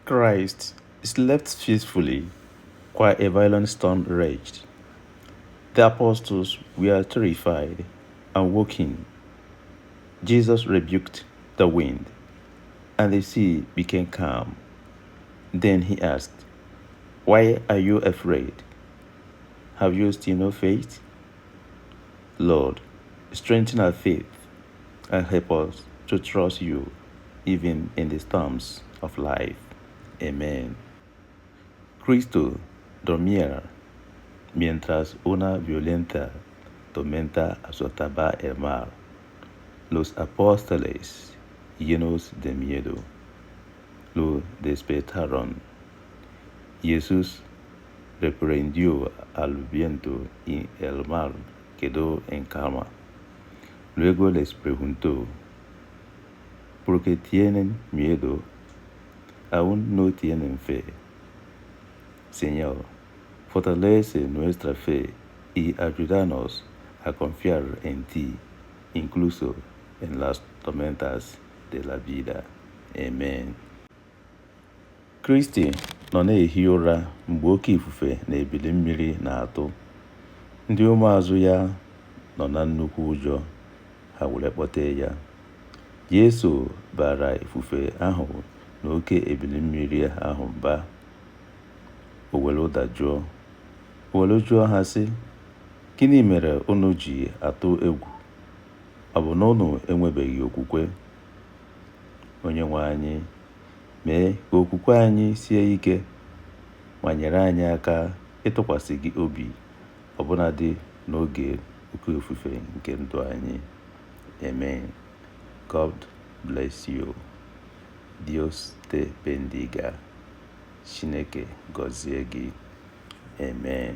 Christ slept peacefully while a violent storm raged. The apostles were terrified and woke him. Jesus rebuked the wind, and the sea became calm. Then he asked, "Why are you afraid? Have you still no faith?" Lord, strengthen our faith and help us to trust you even in the storms of life. Amen. Cristo dormía mientras una violenta tormenta azotaba el mar. Los apóstoles, llenos de miedo, lo despertaron. Jesús reprendió al viento y el mar quedó en calma. Luego les preguntó, ¿por qué tienen miedo? ¿Aún no tienen fe? Señor, fortalece nuestra fe y ayúdanos a confiar en ti, incluso en las tormentas de la vida. Amen. Kristi nọ na-ehi ụra mgbe oke ifufe na ebili mmiri na-atụ. Ndị ụmụazụ ya nọ na nnukwu ụjọ, ha were kpọtee ya. Jesu bara ifufe ahụ na oke ebili mmiri ahụ mba. O were ụda jụọ ha sị, "Gịnị mere unu ji atụ egwu? Ọ bụ na unu enwebeghị okwukwe?" Onyenwe anyị, mee ka okwukwe anyị sie ike, ma nyere anyị aka ịtụkwasị gị obi ọbụnadị n'oge oke ifufe nke ndụ anyị. Amen. God bless you. Dios te bendiga. Chineke gọzie gị. Amen.